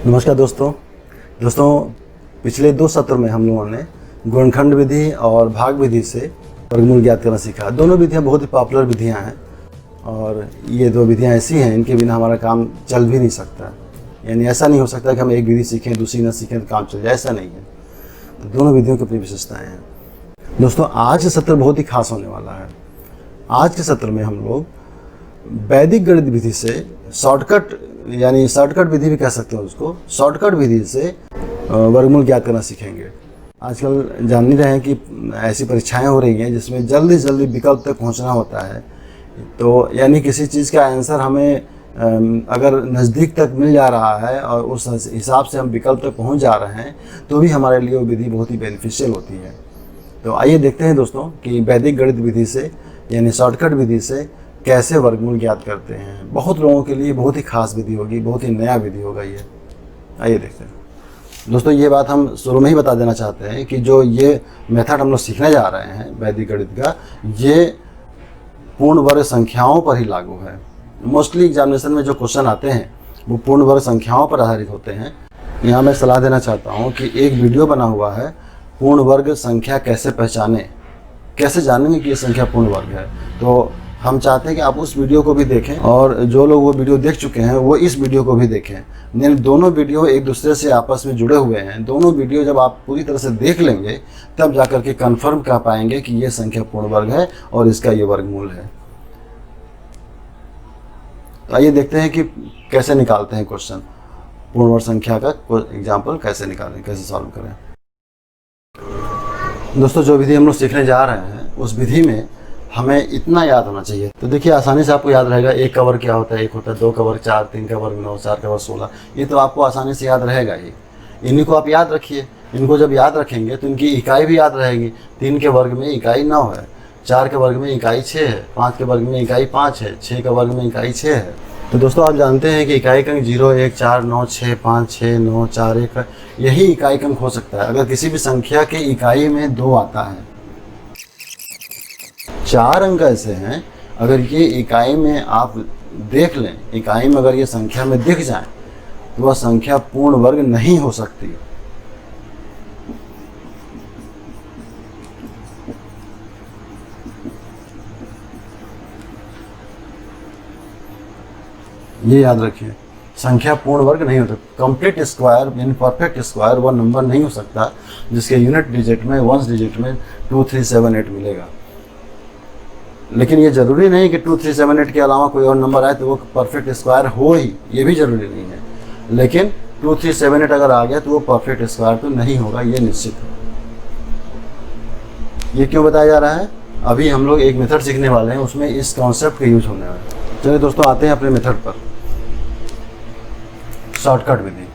नमस्कार दोस्तों पिछले 2 सत्र में हम लोगों ने गुणनखंड विधि और भाग विधि से वर्गमूल ज्ञात करना सीखा। दोनों विधियां बहुत ही पॉपुलर विधियां हैं और ये 2 विधियां ऐसी हैं इनके बिना हमारा काम चल भी नहीं सकता। यानी ऐसा नहीं हो सकता कि हम एक विधि सीखें दूसरी ना सीखें तो काम चल जाए, ऐसा नहीं है। तो दोनों विधियों की अपनी विशेषताएँ हैं। दोस्तों आज का सत्र बहुत ही खास होने वाला है। आज के सत्र में हम लोग वैदिक गणित विधि से शॉर्टकट विधि भी कह सकते हैं उसको, शॉर्टकट विधि से वर्गमूल ज्ञात करना सीखेंगे। आजकल जान नहीं रहे हैं कि ऐसी परीक्षाएं हो रही हैं जिसमें जल्दी से जल्दी विकल्प तक पहुंचना होता है। तो यानी किसी चीज़ का आंसर हमें अगर नज़दीक तक मिल जा रहा है और उस हिसाब से हम विकल्प तक पहुंच जा रहे हैं तो भी हमारे लिए वो विधि बहुत ही बेनिफिशियल होती है। तो आइए देखते हैं दोस्तों कि वैदिक गणित विधि से यानी शॉर्टकट विधि से कैसे वर्गमूल ज्ञात करते हैं। बहुत लोगों के लिए बहुत ही खास विधि होगी, बहुत ही नया विधि होगा ये। आइए देखते हैं दोस्तों। ये बात हम शुरू में ही बता देना चाहते हैं कि जो ये मेथड हम लोग सीखने जा रहे हैं वैदिक गणित का, ये पूर्ण वर्ग संख्याओं पर ही लागू है। मोस्टली एग्जामिनेशन में जो क्वेश्चन आते हैं वो पूर्ण वर्ग संख्याओं पर आधारित होते हैं। यहाँ मैं सलाह देना चाहता हूँ कि एक वीडियो बना हुआ है पूर्ण वर्ग संख्या कैसे पहचाने, कैसे जानेंगे कि ये संख्या पूर्ण वर्ग है। तो हम चाहते हैं कि आप उस वीडियो को भी देखें और जो लोग वो वीडियो देख चुके हैं वो इस वीडियो को भी देखें। यानी दोनों वीडियो एक दूसरे से आपस में जुड़े हुए हैं। दोनों वीडियो जब आप पूरी तरह से देख लेंगे तब जाकर के कन्फर्म कर पाएंगे कि ये संख्या पूर्ण वर्ग है और इसका ये वर्गमूल है। तो आइए देखते हैं कि कैसे निकालते हैं क्वेश्चन, पूर्ण वर्ग संख्या का एग्जाम्पल कैसे निकालें, कैसे सॉल्व करें। दोस्तों जो विधि हम लोग सीखने जा रहे हैं उस विधि में हमें इतना याद होना चाहिए। तो देखिए आसानी से आपको याद रहेगा 1 का वर्ग क्या होता है, 1 होता है, 2 का वर्ग 4, 3 का वर्ग 9, 4 का वर्ग 16। ये तो आपको आसानी से याद रहेगा ही। इन्हीं को आप याद रखिए। इनको जब याद रखेंगे तो इनकी इकाई भी याद रहेगी। 3 के वर्ग में इकाई 9 है, 4 के वर्ग में इकाई 6 है, 5 के वर्ग में इकाई 5 है, 6 के वर्ग में इकाई 6 है। तो दोस्तों आप जानते हैं कि इकाई अंक 0, 1, 4, 9, 6, 5, 6, 9, 4, 1 यही इकाई अंक हो सकता है। अगर किसी भी संख्या के इकाई में 2 आता है, 4 अंक ऐसे हैं अगर ये इकाई में आप देख लें, इकाई में अगर ये संख्या में दिख जाए तो वह संख्या पूर्ण वर्ग नहीं हो सकती। ये याद रखिए, संख्या पूर्ण वर्ग नहीं होता। कंप्लीट स्क्वायर यानी परफेक्ट स्क्वायर वह नंबर नहीं हो सकता जिसके यूनिट डिजिट में, वंस डिजिट में 2, 3, 7, 8 मिलेगा। लेकिन ये जरूरी नहीं कि 2, 3, 7, 8 के अलावा कोई और नंबर आए तो वो परफेक्ट स्क्वायर हो ही, ये भी जरूरी नहीं है। लेकिन 2, 3, 7, 8 अगर आ गया तो वो परफेक्ट स्क्वायर तो नहीं होगा, ये निश्चित है। ये क्यों बताया जा रहा है? अभी हम लोग एक मेथड सीखने वाले हैं, उसमें इस कॉन्सेप्ट का यूज होने वाला है। चलिए दोस्तों आते हैं अपने मेथड पर, शॉर्टकट विधि।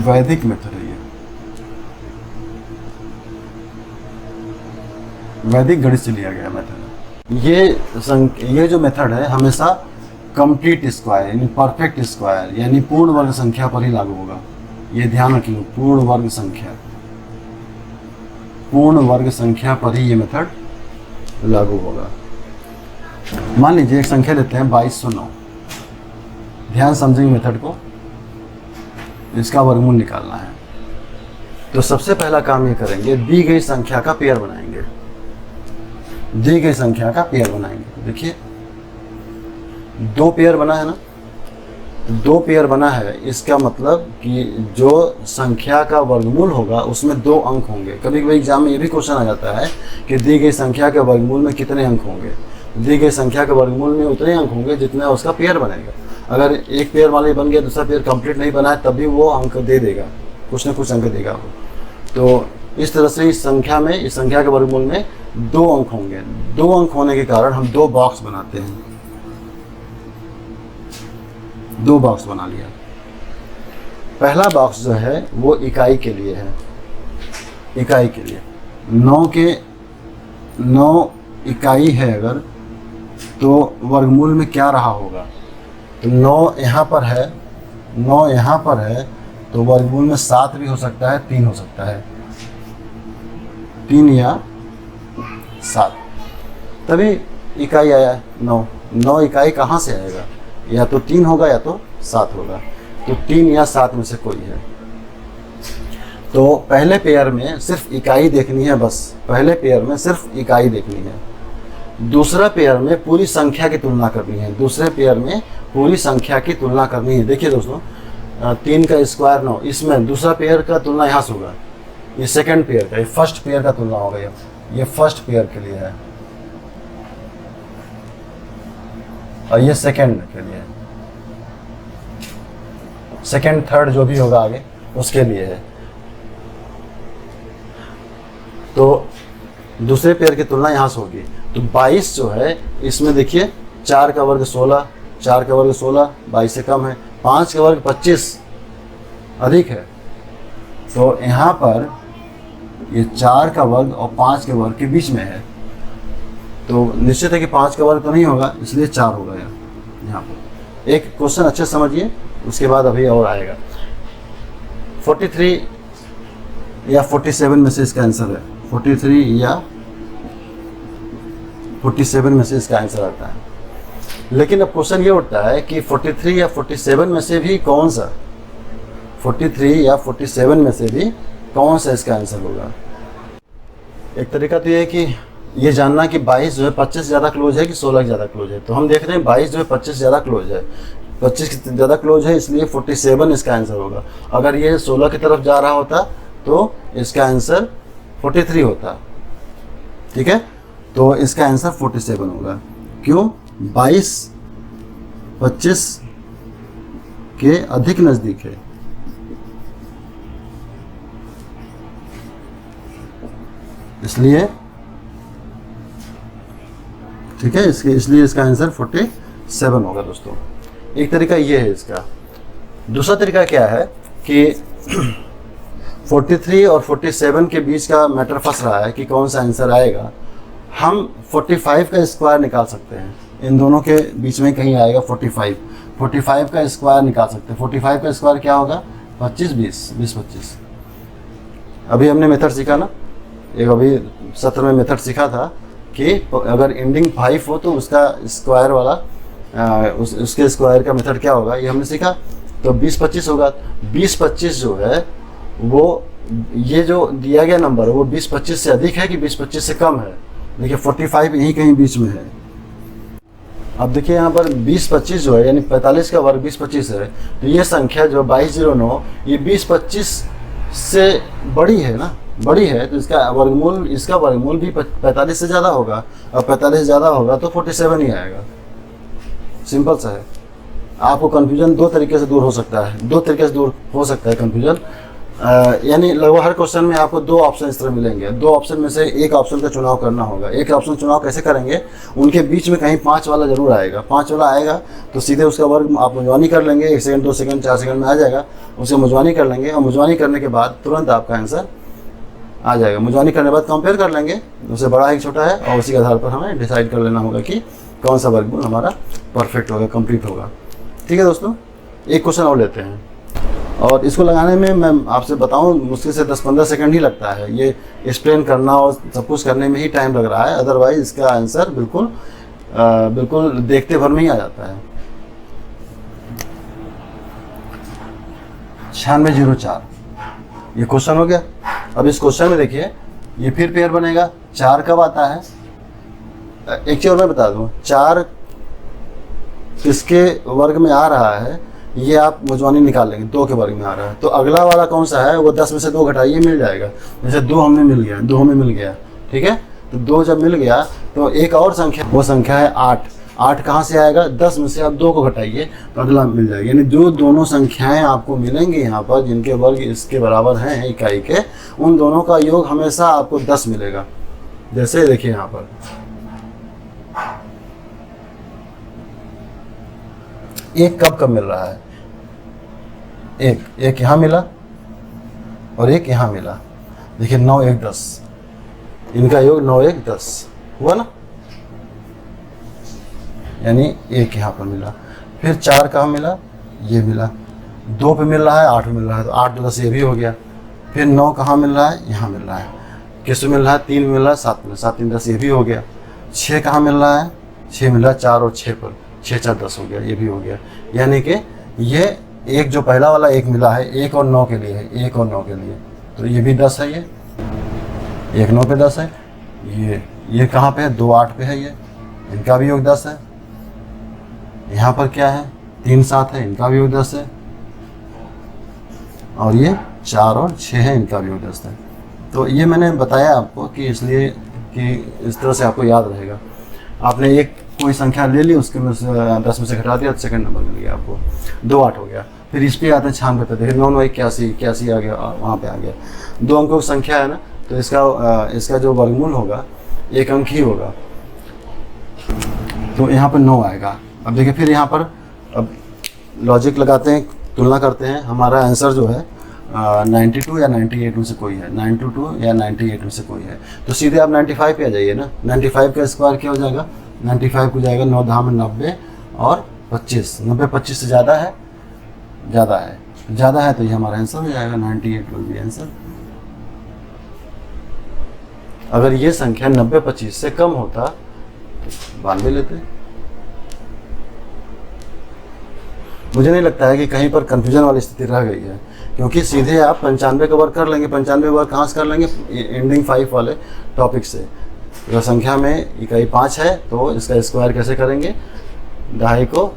वैदिक मेथड है ये, वैदिक गणित से लिया गया मेथड। ये जो मेथड है हमेशा कंप्लीट स्क्वायर यानी परफेक्ट स्क्वायर यानी पूर्ण वर्ग संख्या पर ही लागू होगा। ये ध्यान रखिए, पूर्ण वर्ग संख्या पर ही ये मेथड लागू होगा। मान लीजिए एक संख्या लेते हैं 2209। ध्यान समझेंगे मेथड को, इसका वर्गमूल निकालना है। तो सबसे पहला काम ये करेंगे, दी गई संख्या का पेयर बनाएंगे। दी गई संख्या का पेयर बनाएंगे। देखिए 2 पेयर बना है ना, 2 पेयर बना है, इसका मतलब कि जो संख्या का वर्गमूल होगा उसमें 2 अंक होंगे। कभी कभी एग्जाम में ये भी क्वेश्चन आ जाता है कि दी गई संख्या के वर्गमूल में कितने अंक होंगे। दी गई संख्या के वर्गमूल में उतने अंक होंगे जितना उसका पेयर बनेगा। अगर एक पेयर वाले बन गया, दूसरा पेयर कंप्लीट नहीं बना है, तब भी वो अंक दे देगा, कुछ ना कुछ अंक देगा वो। तो इस तरह से इस संख्या के वर्गमूल में 2 अंक होंगे। 2 अंक होने के कारण हम 2 बॉक्स बनाते हैं। 2 बॉक्स बना लिया। पहला बॉक्स जो है वो इकाई के लिए है, इकाई के लिए 9 इकाई है अगर, तो वर्गमूल में क्या रहा होगा। तो 9 यहाँ पर है, 9 यहाँ पर है, तो वर्गमूल में 7 भी हो सकता है, 3 हो सकता है, 3 या 7, तभी इकाई आया 9। 9 इकाई कहाँ से आएगा, या तो 3 होगा या तो 7 होगा। तो 3 या 7 में से कोई है। तो पहले पेयर में सिर्फ इकाई देखनी है, बस पहले पेयर में सिर्फ इकाई देखनी है। दूसरा पेयर में पूरी संख्या की तुलना करनी है, दूसरे पेयर में पूरी संख्या की तुलना करनी है। देखिए दोस्तों, 3 का स्क्वायर 9, इसमें दूसरा पेयर का तुलना यहाँ से होगा, ये सेकंड पेयर का, ये फर्स्ट पेयर का तुलना होगा। ये फर्स्ट पेयर के लिए है और ये सेकंड के लिए है, सेकंड थर्ड जो भी होगा आगे उसके लिए है। तो दूसरे पेयर की तुलना यहाँ से होगी। तो 22 जो है इसमें देखिए 4 का वर्ग 16, 4 का वर्ग 16 22 से कम है, 5 का वर्ग 25 अधिक है। तो यहाँ पर ये 4 का वर्ग और 5 के वर्ग के बीच में है, तो निश्चित है कि 5 का वर्ग तो नहीं होगा, इसलिए 4 होगा यहाँ पर। एक क्वेश्चन अच्छे समझिए, उसके बाद अभी और आएगा। 43 या 47 में से इसका आंसर है, 43 या 47 में से इसका आंसर आता है। लेकिन अब क्वेश्चन ये उठता है कि 43 या 47 में से भी कौन सा, 43 या 47 में से भी कौन सा इसका आंसर होगा। एक तरीका तो ये है कि ये जानना कि 22 जो है 25 ज़्यादा क्लोज है कि 16 ज़्यादा क्लोज है। तो हम देख रहे हैं 22 जो है 25 ज़्यादा क्लोज है, 25 ज़्यादा क्लोज है, इसलिए 47 इसका आंसर होगा। अगर ये 16 की तरफ जा रहा होता तो इसका आंसर 43 होता। ठीक है, तो इसका आंसर 47 होगा। क्यों? 22 25 के अधिक नज़दीक है, इसलिए ठीक है, इसलिए इसका आंसर 47 होगा दोस्तों। एक तरीका ये है इसका। दूसरा तरीका क्या है कि 43 और 47 के बीच का मैटर फंस रहा है कि कौन सा आंसर आएगा। हम 45 का स्क्वायर निकाल सकते हैं, इन दोनों के बीच में कहीं आएगा 45 का स्क्वायर निकाल सकते हैं। 45 का स्क्वायर क्या होगा? 25 20 20 25। अभी हमने मेथड सीखा ना, एक अभी सत्र में मेथड सीखा था कि अगर एंडिंग 5 हो तो उसका स्क्वायर वाला उसके स्क्वायर का मेथड क्या होगा, ये हमने सीखा। तो 20 25 होगा। 20 25 जो है वो ये जो दिया गया नंबर है वो 20 25 से अधिक है कि 20 25 से कम है। देखिए 45 यहीं कहीं बीच में है। अब देखिए यहाँ पर 20 25 जो है यानी 45 का वर्ग 20 25 है, तो ये संख्या जो 2209 ये 20 25 से बड़ी है ना, बड़ी है, तो इसका वर्गमूल भी 45 से ज़्यादा होगा। और 45 से ज़्यादा होगा तो 47 ही आएगा। सिंपल सा है। आपको कन्फ्यूजन दो तरीके से दूर हो सकता है, कन्फ्यूजन। यानी लगभग हर क्वेश्चन में आपको 2 ऑप्शन इस तरह मिलेंगे। 2 ऑप्शन में से एक ऑप्शन का चुनाव करना होगा। एक ऑप्शन चुनाव कैसे करेंगे? उनके बीच में कहीं 5 वाला जरूर आएगा। 5 वाला आएगा तो सीधे उसका वर्ग आप मुजवानी कर लेंगे, 1 सेकंड 2 सेकंड 4 सेकंड में आ जाएगा। उसे मुजवानी कर लेंगे और मुजवानी करने के बाद तुरंत आपका आंसर आ जाएगा। मुजवानी करने के बाद कंपेयर कर लेंगे, उससे बड़ा है कि छोटा है, और उसी के आधार पर हमें डिसाइड कर लेना होगा कि कौन सा वर्गमूल हमारा परफेक्ट होगा, कंप्लीट होगा। ठीक है दोस्तों, एक क्वेश्चन और लेते हैं। और इसको लगाने में मैं आपसे बताऊं मुश्किल से 10-15 सेकंड ही लगता है। ये एक्सप्लेन करना और सब कुछ करने में ही टाइम लग रहा है, अदरवाइज इसका आंसर बिल्कुल देखते भर में ही आ जाता है। 9604 ये क्वेश्चन हो गया। अब इस क्वेश्चन में देखिए ये फिर पेयर बनेगा। 4 कब आता है? एक चीज और मैं बता दूं, 4 किसके वर्ग में आ रहा है ये आप मुजवानी निकाल लेंगे। 2 के वर्ग में आ रहा है, तो अगला वाला कौन सा है वो 10 में से 2 घटाइए, मिल जाएगा। जैसे 2 हमें मिल गया, ठीक है। तो 2 जब मिल गया तो एक और संख्या, वो संख्या है 8। 8 कहाँ से आएगा? 10 में से आप 2 को घटाइए तो अगला मिल जाएगा। यानी जो दोनों संख्याएं आपको मिलेंगी यहाँ पर जिनके वर्ग इसके बराबर हैं इकाई के, उन दोनों का योग हमेशा आपको 10 मिलेगा। जैसे देखिए यहाँ पर एक कब मिल रहा है? एक यहाँ मिला और एक यहाँ मिला। देखिए 9 1 10, इनका योग 9 1 10 हुआ ना, यानी एक यहाँ पर मिला। फिर 4 कहाँ मिला? ये मिला। 2 पे मिल रहा है, 8 पे मिल रहा है, तो 8 10 ये भी हो गया। फिर 9 कहाँ मिल रहा है? यहाँ मिल रहा है। किस में मिल रहा है? 3 में मिल रहा है, 7 में, 7 3 10 ये भी हो गया। 6 कहाँ मिल रहा है? 6 मिला, 4 और 6 पर 6 4 10 हो गया, ये भी हो गया। यानी कि ये एक जो पहला वाला एक मिला है 1 और 9 के लिए है, 1 और 9 के लिए, तो ये भी 10 है, ये 1 9 पे 10 है। ये कहाँ पे है, 2 8 पे है, ये इनका भी योग 10 है। यहाँ पर क्या है, 3 7 है, इनका भी योग 10 है। और ये 4 और 6 है, इनका भी योग 10 है। तो ये मैंने बताया आपको कि इसलिए कि इस तरह से आपको याद रहेगा। आपने एक कोई संख्या ले ली, उसके में 10 में से घटा दिया तो सेकंड नंबर मिल गया आपको, 2 8 हो गया। फिर इस पे आते हैं 96 पे, देखिए 9 9 81 आ गया, वहाँ पे आ गया। 2 अंकों की संख्या है ना, तो इसका जो वर्गमूल होगा 1 अंक ही होगा, तो यहाँ पर 9 आएगा। अब देखिए फिर यहाँ पर अब लॉजिक लगाते हैं, तुलना करते हैं। हमारा आंसर जो है 92 या 98 में से कोई है, 92 या 98 में से कोई है, तो सीधे आप 95 पे आ जाइए ना। 95 का स्क्वायर क्या हो जाएगा, 95 को जाएगा 9 10 में 90 और 25, 90 25 से ज़्यादा है, ज़्यादा है, तो ये हमारा आंसर हो जाएगा, 98 विल बी आंसर। अगर ये संख्या 90 25 से कम होता तो 92 लेते। मुझे नहीं लगता है कि कहीं पर कन्फ्यूजन वाली स्थिति रह गई है, क्योंकि सीधे आप 95 का वर्ग कर लेंगे। 95 वर्ग कहाँ से कर लेंगे, एंडिंग 5 वाले टॉपिक से। अगर संख्या में इकाई 5 है तो इसका स्क्वायर कैसे करेंगे, 2.5 को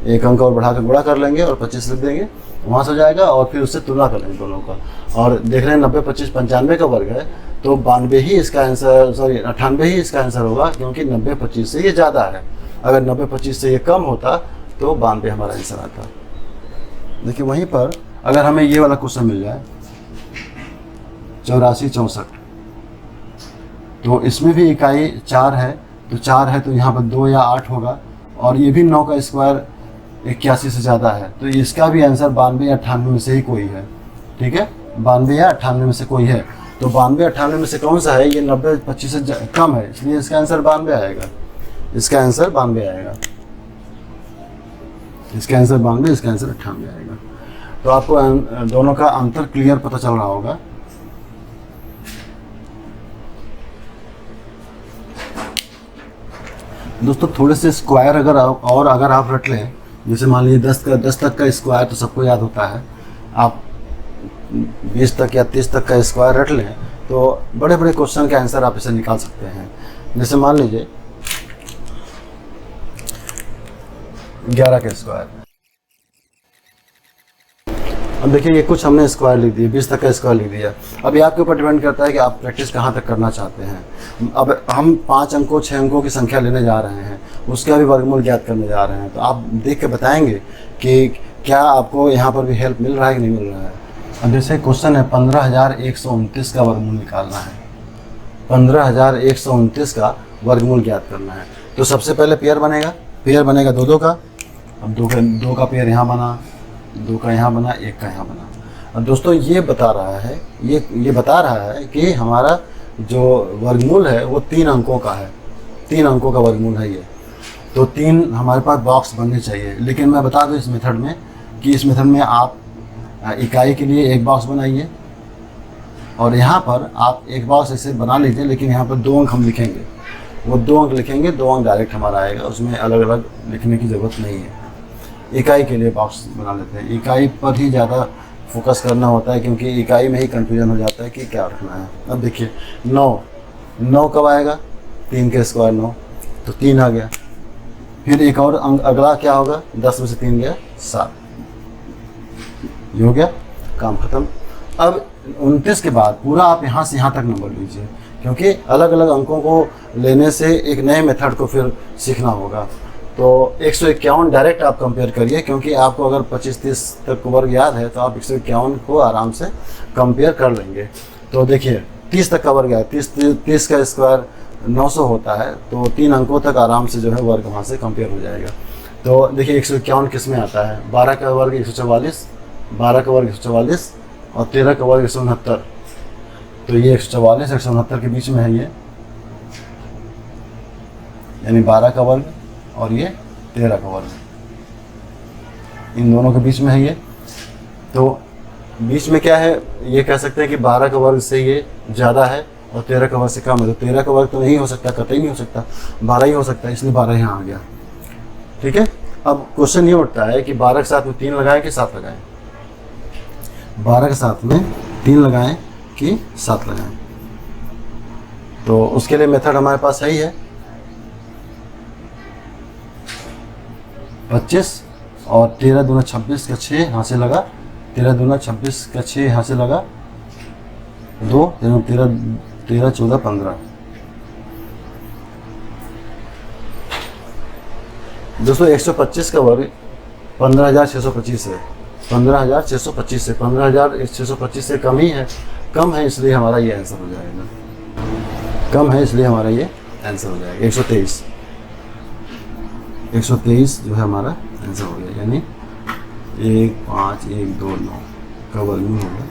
1 अंक और बढ़ा कर गुणा कर लेंगे और 25 लिख देंगे, वहाँ से हो जाएगा। और फिर उससे तुलना कर लेंगे दोनों का, और देख रहे हैं 90 25 95 का वर्ग है, तो 92 ही इसका आंसर, 98 ही इसका आंसर होगा, क्योंकि 90 25 से ये ज़्यादा है। अगर 90 25 से ये कम होता तो 92 हमारा आंसर आता। देखिए वहीं पर अगर हमें ये वाला क्वेश्चन मिल जाए 84 64, तो इसमें भी इकाई 4 है, तो 4 है तो यहाँ पर 2 या 8 होगा, और ये भी 9 का स्क्वायर 81 से ज़्यादा है, तो इसका भी आंसर 92 या 98 में से ही कोई है। ठीक है, 92 या 98 में से कोई है, तो 92 98 में से कौन सा है, ये 90 25 से कम है, इसलिए इसका आंसर 92 आएगा। इसका आंसर 92 आएगा, इसका आंसर 92, इसका आंसर 98 आएगा। तो आपको दोनों का अंतर क्लियर पता चल रहा होगा। दोस्तों थोड़े से स्क्वायर अगर आप रट लें, जैसे मान लीजिए 10 तक का स्क्वायर तो सबको याद होता है, आप 20 तक या 30 तक का स्क्वायर रट लें तो बड़े बड़े क्वेश्चन के आंसर आप इसे निकाल सकते हैं। जैसे मान लीजिए 11 का स्क्वायर, अब देखिए ये कुछ हमने स्क्वायर लिख दिया, 20 तक का स्क्वायर लिख दिया। अब ये आपके ऊपर डिपेंड करता है कि आप प्रैक्टिस कहाँ तक करना चाहते हैं। अब हम 5 अंकों 6 अंकों की संख्या लेने जा रहे हैं, उसका भी वर्गमूल ज्ञात करने जा रहे हैं, तो आप देख के बताएंगे कि क्या आपको यहाँ पर भी हेल्प मिल रहा है कि नहीं मिल रहा है। अब जैसे क्वेश्चन है 15,129 का वर्गमूल निकालना है, 15,129 का वर्गमूल ज्ञात करना है, तो सबसे पहले पेयर बनेगा 2 का। अब 2 का पेयर यहाँ बना, 2 का यहाँ बना, 1 का यहाँ बना। अब दोस्तों ये बता रहा है कि हमारा जो वर्गमूल है वो 3 अंकों का है, 3 अंकों का वर्गमूल है ये, तो 3 हमारे पास बॉक्स बनने चाहिए। लेकिन मैं बता दूं इस मेथड में कि इस मेथड में आप इकाई के लिए 1 बॉक्स बनाइए, और यहाँ पर आप 1 बॉक्स ऐसे बना लीजिए, लेकिन यहाँ पर 2 अंक हम लिखेंगे, वो 2 अंक लिखेंगे, 2 अंक डायरेक्ट हमारा आएगा, उसमें अलग अलग लिखने की ज़रूरत नहीं है। इकाई के लिए बॉक्स बना लेते हैं, इकाई पर ही ज़्यादा फोकस करना होता है, क्योंकि इकाई में ही कन्फ्यूजन हो जाता है कि क्या रखना है। अब देखिए 9 कब आएगा, 3 के स्क्वायर 9, तो 3 आ गया। फिर एक और अंक अगला क्या होगा, 10 में से 3 गया 7, ये हो गया, काम खत्म। अब 29 के बाद पूरा आप यहाँ से यहाँ तक नंबर लीजिए, क्योंकि अलग अलग अंकों को लेने से एक नए मेथड को फिर सीखना होगा। तो 151 डायरेक्ट आप कंपेयर करिए, क्योंकि आपको अगर 25-30 तक वर्ग याद है तो आप 151 को आराम से कंपेयर कर लेंगे। तो देखिए 30 तक का वर्ग है, 30 का स्क्वायर 900 होता है, तो 3 अंकों तक आराम से जो है वर्ग वहाँ से कंपेयर हो जाएगा। तो देखिए 151 किस में आता है, 12 का वर्ग 144, 12 का वर्ग 144 और 13 का वर्ग 169, तो ये 144 169 के बीच में है ये, यानी 12 का वर्ग और ये 13 का वर्ग, इन दोनों के बीच में है ये। तो बीच में क्या है, ये कह सकते हैं कि 12 का वर्ग से ये ज़्यादा है और 13 का वर्ग से कम है, तो 13 का वर्ग तो नहीं हो सकता, कतई नहीं हो सकता, 12 ही हो सकता है, इसलिए 12 यहाँ आ गया। ठीक है, अब क्वेश्चन ये उठता है कि 12 के साथ में 3 लगाएं कि 7 लगाएं, 12 के साथ में 3 लगाएं कि 7 लगाएं। तो उसके लिए मेथड हमारे पास सही है, 25 और 13 दूना 26 का 6 यहाँ से लगा, 13 दूना 26 का 6 यहाँ से लगा, 2 13 14 15। दोस्तों 125 का वर्ग 15,625 है, 15,625 से 15,625 से कम ही है, कम है, इसलिए हमारा ये आंसर हो जाएगा, कम है इसलिए हमारा ये आंसर हो जाएगा 123। 123 जो है हमारा आंसर हो गया, यानी 15129 का वर्गमूल होगा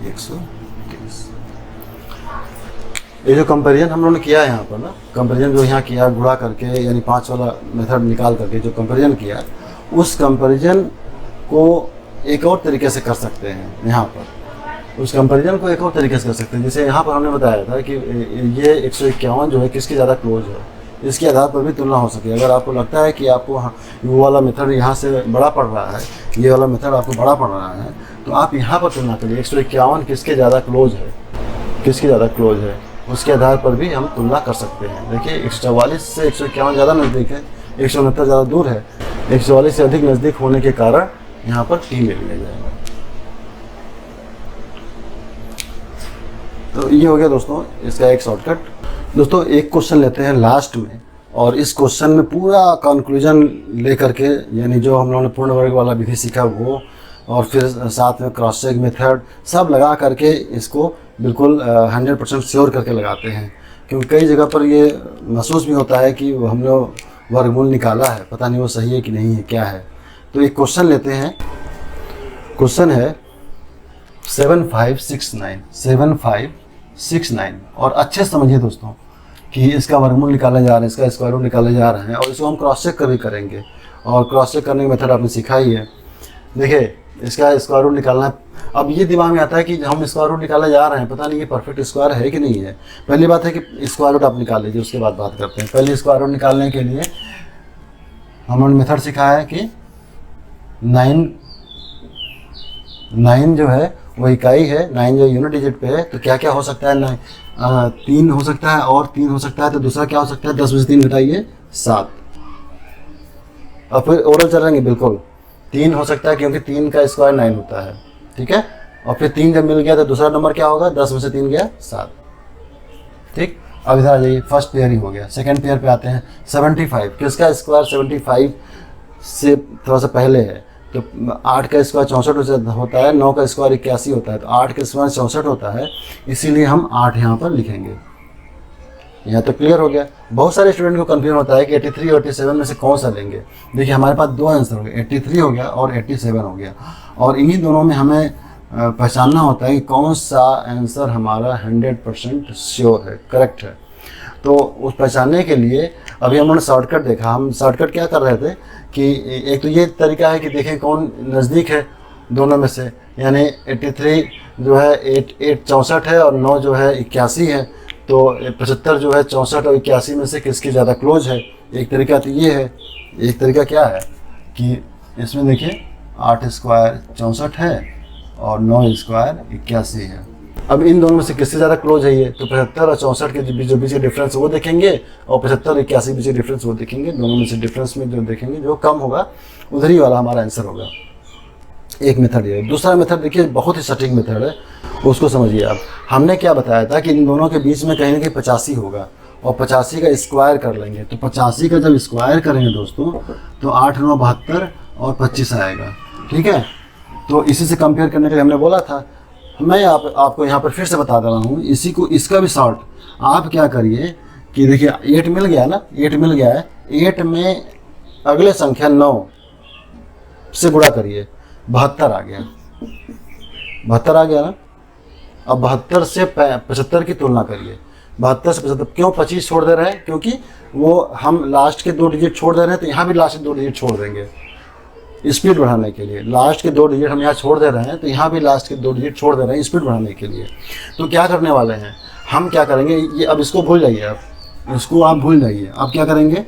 123। ये जो कंपैरिजन हम लोगों ने किया है यहाँ पर ना, कंपैरिजन जो यहाँ किया गुणा करके, यानी 5 वाला मेथड निकाल करके जो कंपैरिजन किया, उस कंपैरिजन को एक और तरीके से कर सकते हैं। यहाँ पर उस कंपैरिजन को एक और तरीके से कर सकते हैं, जैसे यहाँ पर हमने बताया था कि ये 151 जो है किसके ज़्यादा क्लोज है, इसके आधार पर भी तुलना हो सके। अगर आपको लगता है कि आपको वो वाला मेथड यहाँ से बड़ा पड़ रहा है, ये वाला मेथड आपको बड़ा पड़ रहा है, तो आप यहाँ पर तुलना करिए 151 किसके ज़्यादा क्लोज है, किसके ज़्यादा क्लोज है, उसके आधार पर भी हम तुलना कर सकते हैं। देखिए 144 से 151 ज़्यादा नज़दीक है, 169 ज़्यादा दूर है, 144 से अधिक नज़दीक होने के कारण यहाँ पर टी ले लिया जाएगा। तो ये हो गया दोस्तों इसका एक शॉर्टकट। दोस्तों एक क्वेश्चन लेते हैं लास्ट में, और इस क्वेश्चन में पूरा कंक्लूजन लेकर के, यानी जो हम लोगों ने पूर्ण वर्ग वाला विधि सीखा वो, और फिर साथ में क्रॉस चेक मेथड सब लगा करके इसको बिल्कुल 100% श्योर करके लगाते हैं, क्योंकि कई जगह पर ये महसूस भी होता है कि हम लोग वर्गमूल निकाला है, पता नहीं वो सही है कि नहीं है, क्या है। तो एक क्वेश्चन लेते हैं, क्वेश्चन है 7569 और अच्छे से समझिए दोस्तों कि इसका वर्गमूल निकाला जा रहा है, इसका स्क्वायर रूट निकाला जा रहा है, और इसको हम क्रॉस चेक कभी करेंगे, और क्रॉस चेक करने का मेथड आपने सीखा ही है। देखिए इसका स्क्वायर रूट निकालना है। अब ये दिमाग में आता है कि हम स्क्वायर रूट निकालने जा रहे हैं, पता नहीं ये परफेक्ट स्क्वायर है कि नहीं है। पहली बात है कि स्क्वायर रूट आप निकाल लीजिए, उसके बाद बात करते हैं। पहले स्क्वायर रूट निकालने के लिए हमने मेथड सिखाया है कि 9 जो है वो इकाई है, 9 जो यूनिट डिजिट पे है, तो क्या क्या हो सकता है, 3 हो सकता है और 3 हो सकता है, तो दूसरा क्या हो सकता है, 10 में से 3 घटाइए 7। और फिर ओरल चलेंगे, बिल्कुल 3 हो सकता है क्योंकि 3 का स्क्वायर 9 होता है, ठीक है। और फिर 3 जब मिल गया तो दूसरा नंबर क्या होगा, 10 में से 3 गया 7, ठीक। अब इधर आ जाइए, फर्स्ट पेयर ही हो गया। सेकंड पेयर पे आते हैं 75, किसका स्क्वायर 75 से थोड़ा सा पहले है, तो 8 का स्क्वायर 64 होता है, 9 का स्क्वायर 81 होता है, तो 8 का स्क्वायर 64 होता है, इसीलिए हम 8 यहाँ पर लिखेंगे। यहाँ तो क्लियर हो गया। बहुत सारे स्टूडेंट को कन्फ्यूजन होता है कि 83 और 87 में से कौन सा लेंगे। देखिए हमारे पास 2 आंसर हो गए, 83 हो गया और 87 हो गया, और इन्हीं दोनों में हमें पहचानना होता है कि कौन सा आंसर हमारा 100% श्योर है, करेक्ट है। तो उस पहचानने के लिए अभी हम लोगों ने शॉर्टकट देखा। हम शॉर्टकट क्या कर रहे थे कि एक तो ये तरीका है कि देखें कौन नज़दीक है दोनों में से, यानी 83 जो है 64 है और 9 जो है 81 है, तो 75 जो है 64 और 81 में से किसकी ज़्यादा क्लोज है। एक तरीका तो ये है। एक तरीका क्या है कि इसमें देखिए 8 स्क्वायर 64 है और 9 स्क्वायर 81 है। अब इन दोनों में से किससे ज़्यादा क्लोज है ये, तो 75 और 64 के बीच का डिफरेंस वो देखेंगे, और 75 और 81 के बीच का डिफरेंस वो देखेंगे। दोनों में से डिफरेंस में जो देखेंगे, जो कम होगा उधर ही वाला हमारा आंसर होगा। एक मेथड ये। दूसरा मेथड देखिए बहुत ही सटीक मेथड है, उसको समझिए आप। हमने क्या बताया था कि इन दोनों के बीच में कहीं ना कहीं 85 होगा, और 85 का स्क्वायर कर लेंगे। तो 85 का जब स्क्वायर करेंगे दोस्तों, तो 8 9 72 और 25 आएगा, ठीक है। तो इसी से कंपेयर करने के लिए हमने बोला था। मैं आपको यहाँ पर फिर से बता दे रहा हूँ इसी को, इसका भी शॉर्ट। आप क्या करिए कि देखिए 8 मिल गया ना, 8 मिल गया है, 8 में अगले संख्या 9 से गुणा करिए, 72 आ गया, 72 आ गया ना। अब 72 से 75 की तुलना करिए। 72 से 75 क्यों 25 छोड़ दे रहे हैं, क्योंकि वो हम लास्ट के 2 डिजिट छोड़ दे रहे हैं, तो यहाँ भी लास्ट के 2 डिजिट छोड़ देंगे स्पीड बढ़ाने के लिए। लास्ट के 2 डिजिट हम यहाँ छोड़ दे रहे हैं, तो यहाँ भी लास्ट के 2 डिजिट छोड़ दे रहे हैं स्पीड बढ़ाने के लिए। तो क्या करने वाले हैं, हम क्या करेंगे, ये अब इसको भूल जाइए, आप इसको आप भूल जाइए। आप क्या करेंगे,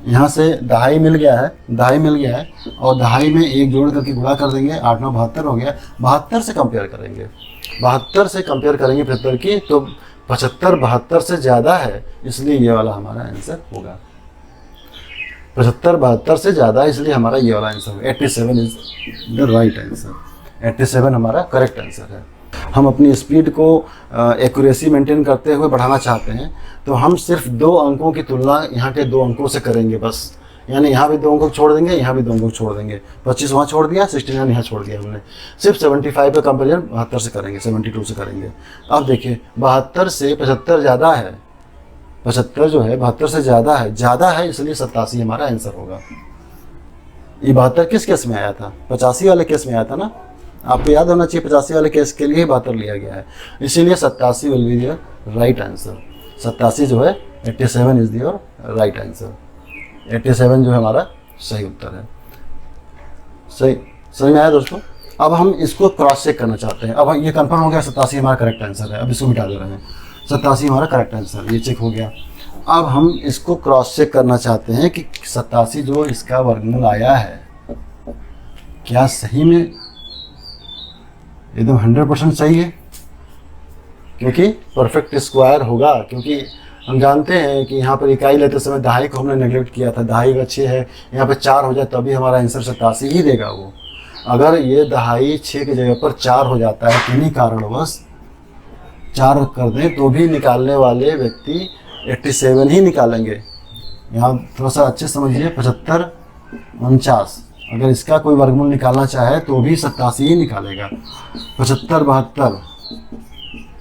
यहाँ से दहाई मिल गया है, दहाई मिल गया है, और दहाई में एक जोड़ करके गुणा कर देंगे, 8 9 72 हो गया। 72 से कंपेयर करेंगे, 72 से कंपेयर करेंगे 75 की, तो 75 72 से ज़्यादा है, इसलिए ये वाला हमारा आंसर होगा। 75 72 से ज़्यादा है, इसलिए हमारा ये वाला आंसर होगा। 87 इज द राइट आंसर। 87 हमारा करेक्ट आंसर है। हम अपनी स्पीड को एक्यूरेसी मेंटेन करते हुए बढ़ाना चाहते हैं, तो हम सिर्फ 2 अंकों की तुलना यहाँ के 2 अंकों से करेंगे बस। यानी यहाँ भी 2 अंकों छोड़ देंगे, यहाँ भी 2 अंकों छोड़ देंगे। 25 वहाँ छोड़ दिया, 69 यहाँ छोड़ दिया हमने। सिर्फ 75 पे कंपेरिजन 72 से करेंगे, 72 से करेंगे। अब देखिए 72 से 75 ज़्यादा है, 75 जो है 72 से ज़्यादा है, इसलिए 87 हमारा आंसर होगा। ये 72 किस केस में आया था, 85 वाले केस में आया था ना, आपको याद होना चाहिए 85 वाले केस के लिए 72 लिया गया है, इसीलिए 87 will be your right answer. 87 जो है 87 इज योर राइट आंसर। 87 जो है हमारा सही उत्तर है। सही समझ में आया दोस्तों। अब हम इसको क्रॉस चेक करना चाहते हैं। अब ये कंफर्म हो गया 87 हमारा करेक्ट आंसर है। अब इसको मिटा दे रहे हैं, 87 हमारा करेक्ट आंसर, ये चेक हो गया। अब हम इसको क्रॉस चेक करना चाहते हैं कि 87 जो इसका वर्गमूल आया है, क्या सही में एकदम 100% सही है, क्योंकि परफेक्ट स्क्वायर होगा। क्योंकि हम जानते हैं कि यहाँ पर इकाई लेते समय दहाई को हमने नेगलेक्ट किया था। दहाई का 6 है, यहाँ पे 4 हो जाए तभी हमारा आंसर 87 ही देगा वो। अगर ये दहाई 6 की जगह पर 4 हो जाता है, किन्हीं कारणवश 4 कर दें, तो भी निकालने वाले व्यक्ति 87 ही निकालेंगे। यहाँ थोड़ा सा अच्छे समझिए, 75 49, अगर इसका कोई वर्गमूल निकालना चाहे तो भी 87 ही निकालेगा। 75 72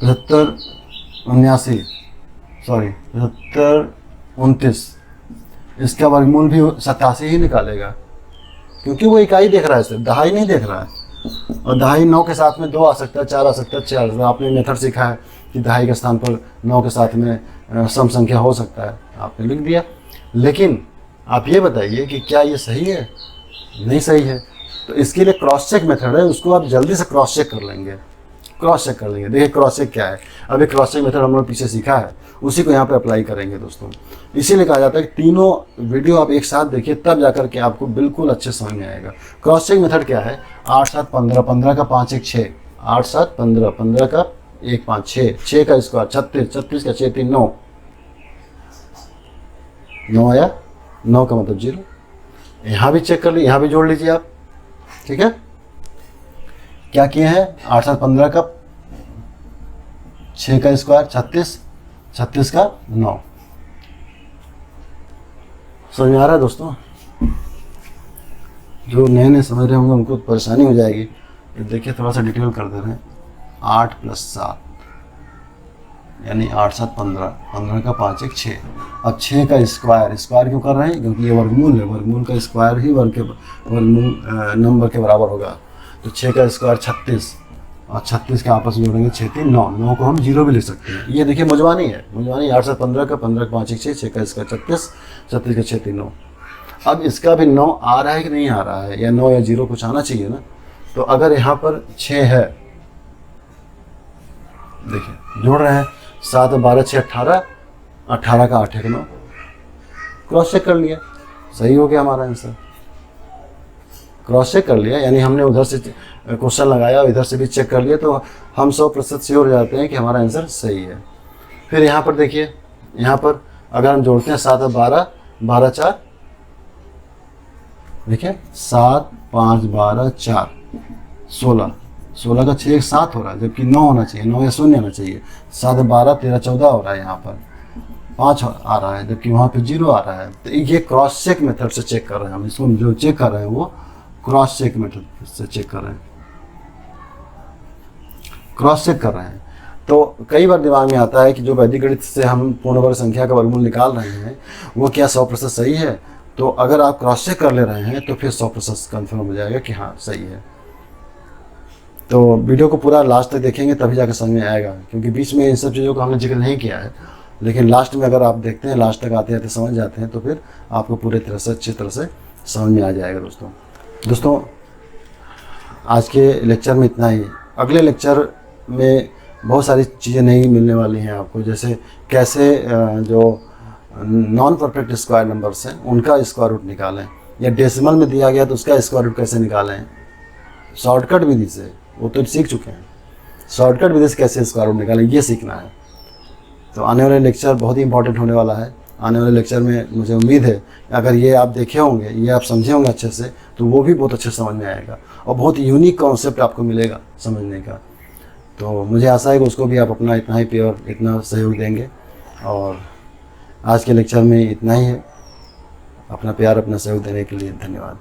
75 79 सॉरी 75 29, इसका वर्गमूल भी 87 ही निकालेगा, क्योंकि वो इकाई देख रहा है, सिर्फ दहाई नहीं देख रहा है। और दहाई 9 के साथ में 2 आ सकता है, 4 आ सकता है, 6 आ सकता है। आपने मेथड सीखा है कि दहाई के स्थान पर 9 के साथ में सम संख्या हो सकता है, आपने लिख दिया। लेकिन आप ये बताइए कि क्या ये सही है, नहीं सही है। तो इसके लिए क्रॉस चेक मेथड है, उसको आप जल्दी से क्रॉस चेक कर लेंगे, क्रॉस चेक कर लेंगे। देखिए क्रॉस चेक क्या है, अभी क्रॉस चेक मेथड हम लोग पीछे सीखा है, उसी को यहाँ पे अप्लाई करेंगे दोस्तों। इसीलिए कहा जाता है कि तीनों वीडियो आप एक साथ देखिए, तब जाकर के आपको बिल्कुल अच्छे समझ में आएगा। क्रॉस चेक मेथड क्या है, 8 7 15, 15 का 5 1 6, 8 7 15, 15 का 1 5 6, 6 का स्क्वायर 36, 36 का 6 3 9, 9 आया, 9 का मतलब 0। यहाँ भी चेक कर लीजिए, यहाँ भी जोड़ लीजिए आप, ठीक है। क्या किए हैं, 8 7 15 का 6 का स्क्वायर 36, 36 का 9। समझ में आ रहा है दोस्तों। जो नए नए समझ रहे होंगे उनको परेशानी हो जाएगी। तो देखिए थोड़ा सा डिटेल कर दे रहे हैं। 8 + 7 यानी 8 7 15, 15 का 5 1 6। अब 6 का स्क्वायर, स्क्वायर क्यों कर रहे हैं, क्योंकि ये वर्गमूल है, वर्गमूल का स्क्वायर ही वर्गमूल नंबर के बराबर होगा। तो 6 का स्क्वायर 36, और 36 के आपस में जोड़ेंगे 6 3 9, 9 को हम 0 भी लिख सकते हैं। ये देखिए मजवानी है, मजवानी 8 7 15 का 15 का 5 1 6, 6 का स्क्वायर 36, 36 का 6 3 9। अब इसका भी 9 आ रहा है कि नहीं आ रहा है, या 9 या 0 कुछ आना चाहिए ना। तो अगर यहाँ पर 6 है, देखिए जोड़ रहे हैं, 7 12 6 18, 18 का 8 1 9, क्रॉस चेक कर लिया, सही हो गया हमारा आंसर। क्रॉस चेक कर लिया यानी हमने उधर से क्वेश्चन लगाया, इधर से भी चेक कर लिया, तो हम 100% श्योर हो जाते हैं कि हमारा आंसर सही है। फिर यहाँ पर देखिए, यहाँ पर अगर हम जोड़ते हैं 7 12, 12 4, देखिए 7 5 12 4 16, 16 का 6 7 हो रहा है, जबकि 9 होना चाहिए, 9 या 0 होना चाहिए। 7 12 13 14 हो रहा है, यहाँ पर 5 आ रहा है, जबकि वहाँ पे 0 आ रहा है। तो ये क्रॉस चेक मेथड से चेक कर रहे हैं हम, इसको जो चेक कर रहे हैं वो क्रॉस चेक मेथड से चेक कर रहे हैं, क्रॉस चेक कर रहे हैं। तो कई बार दिमाग में आता है कि जो वैदिक गणित से हम पूर्ण वर्ग संख्या का वर्गमूल निकाल रहे हैं वो क्या 100% सही है। तो अगर आप क्रॉस चेक कर ले रहे हैं तो फिर 100% कन्फर्म हो जाएगा कि हाँ सही है। तो वीडियो को पूरा लास्ट तक देखेंगे तभी जाकर समझ में आएगा, क्योंकि बीच में इन सब चीज़ों को हमने जिक्र नहीं किया है, लेकिन लास्ट में अगर आप देखते हैं, लास्ट तक आते आते समझ जाते हैं, तो फिर आपको पूरे तरह से अच्छी तरह से समझ में आ जाएगा दोस्तों। आज के लेक्चर में इतना ही। अगले लेक्चर में बहुत सारी चीज़ें नई मिलने वाली हैं आपको, जैसे कैसे जो नॉन परफेक्ट स्क्वायर नंबर्स हैं उनका स्क्वायर रूट निकालें, या डेसिमल में दिया गया तो उसका स्क्वायर रूट कैसे निकालें शॉर्टकट विधि से, वो तो सीख चुके हैं। शॉर्टकट विधि से कैसे स्क्वायर रूट निकालें ये सीखना है। तो आने वाले लेक्चर बहुत ही इंपॉर्टेंट होने वाला है। आने वाले लेक्चर में मुझे उम्मीद है अगर ये आप देखे होंगे, ये आप समझे होंगे अच्छे से, तो वो भी बहुत अच्छे समझ में आएगा और बहुत यूनिक कॉन्सेप्ट आपको मिलेगा समझने का। तो मुझे आशा है कि उसको भी आप अपना इतना ही प्यार, इतना सहयोग देंगे। और आज के लेक्चर में इतना ही है। अपना प्यार, अपना सहयोग देने के लिए धन्यवाद।